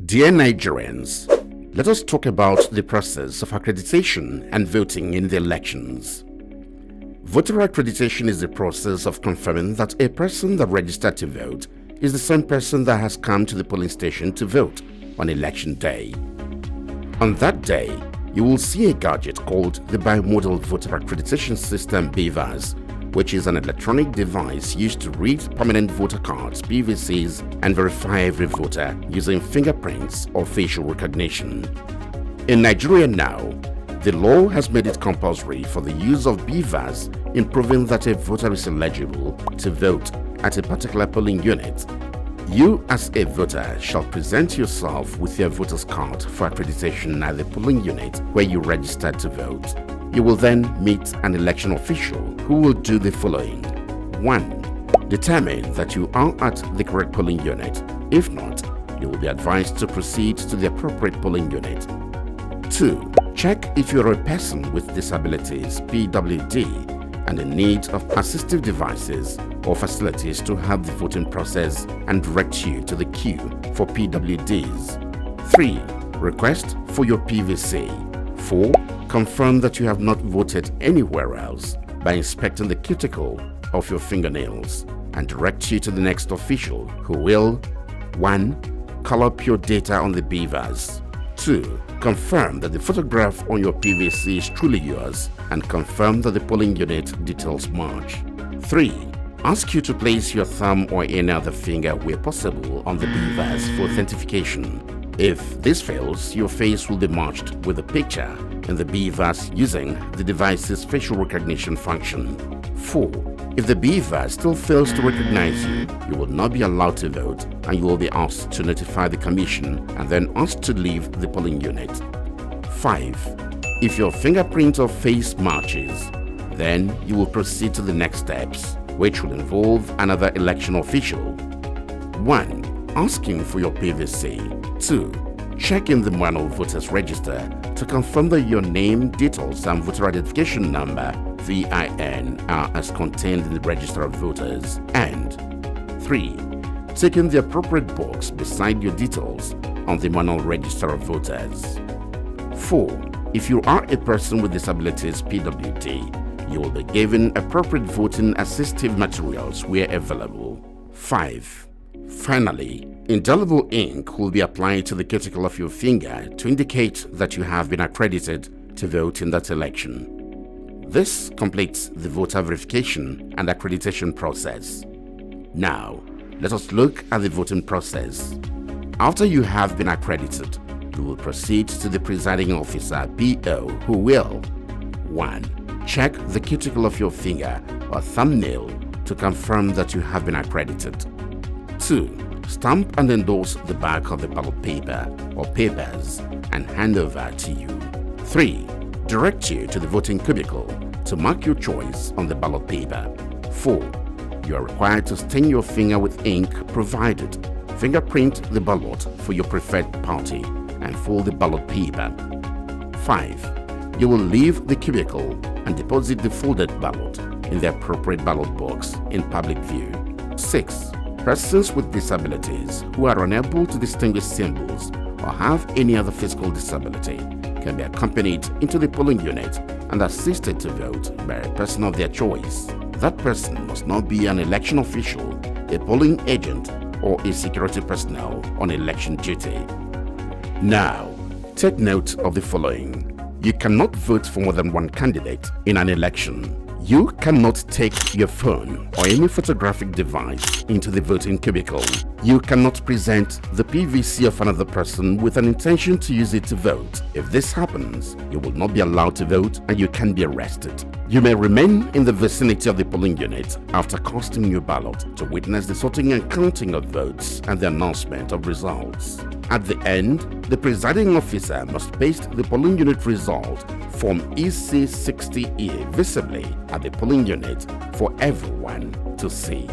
Dear Nigerians, let us talk about the process of accreditation and voting in the elections. Voter accreditation is the process of confirming that a person that registered to vote is the same person that has come to the polling station to vote on election day. On that day, you will see a gadget called the Bimodal Voter Accreditation System (BVAS), which is an electronic device used to read permanent voter cards (PVCs) and verify every voter using fingerprints or facial recognition. In Nigeria now, the law has made it compulsory for the use of BVAS in proving that a voter is eligible to vote at a particular polling unit. You as a voter shall present yourself with your voter's card for accreditation at the polling unit where you registered to vote. You will then meet an election official who will do the following. 1. Determine that you are at the correct polling unit. If not, you will be advised to proceed to the appropriate polling unit. 2. Check if you are a person with disabilities (PWD) and in need of assistive devices or facilities to help the voting process and direct you to the queue for PWDs. 3. Request for your PVC. 4. Confirm that you have not voted anywhere else by inspecting the cuticle of your fingernails and direct you to the next official who will 1. Call up your data on the BVAS. 2. Confirm that the photograph on your PVC is truly yours and confirm that the polling unit details match. 3. Ask you to place your thumb or any other finger where possible on the BVAS for authentication. If this fails, your face will be matched with a picture in the BVAS using the device's facial recognition function. 4. If the BVAS still fails to recognize you, you will not be allowed to vote and you will be asked to notify the commission and then asked to leave the polling unit. 5. If your fingerprint or face matches, then you will proceed to the next steps, which will involve another election official. 1. Asking for your PVC. 2. Checking the manual voters register to confirm that your name, details, and voter identification number (VIN) are as contained in the register of voters. And 3. Taking the appropriate box beside your details on the manual register of voters. 4. If you are a person with disabilities (PWD), you will be given appropriate voting assistive materials where available. 5. Finally, indelible ink will be applied to the cuticle of your finger to indicate that you have been accredited to vote in that election. This completes the voter verification and accreditation process. Now, let us look at the voting process. After you have been accredited, you will proceed to the presiding officer (PO) who will 1. Check the cuticle of your finger or thumbnail to confirm that you have been accredited. 2. Stamp and endorse the back of the ballot paper or papers and hand over to you. 3. Direct you to the voting cubicle to mark your choice on the ballot paper. 4. You are required to stain your finger with ink provided. Fingerprint the ballot for your preferred party and fold the ballot paper. 5. You will leave the cubicle and deposit the folded ballot in the appropriate ballot box in public view. 6. Persons with disabilities who are unable to distinguish symbols or have any other physical disability can be accompanied into the polling unit and assisted to vote by a person of their choice. That person must not be an election official, a polling agent, or a security personnel on election duty. Now, take note of the following. You cannot vote for more than one candidate in an election. You cannot take your phone or any photographic device into the voting cubicle. You cannot present the PVC of another person with an intention to use it to vote. If this happens, you will not be allowed to vote and you can be arrested. You may remain in the vicinity of the polling unit after casting your ballot to witness the sorting and counting of votes and the announcement of results. At the end, the presiding officer must paste the polling unit result Form EC60E visibly at the polling unit for everyone to see.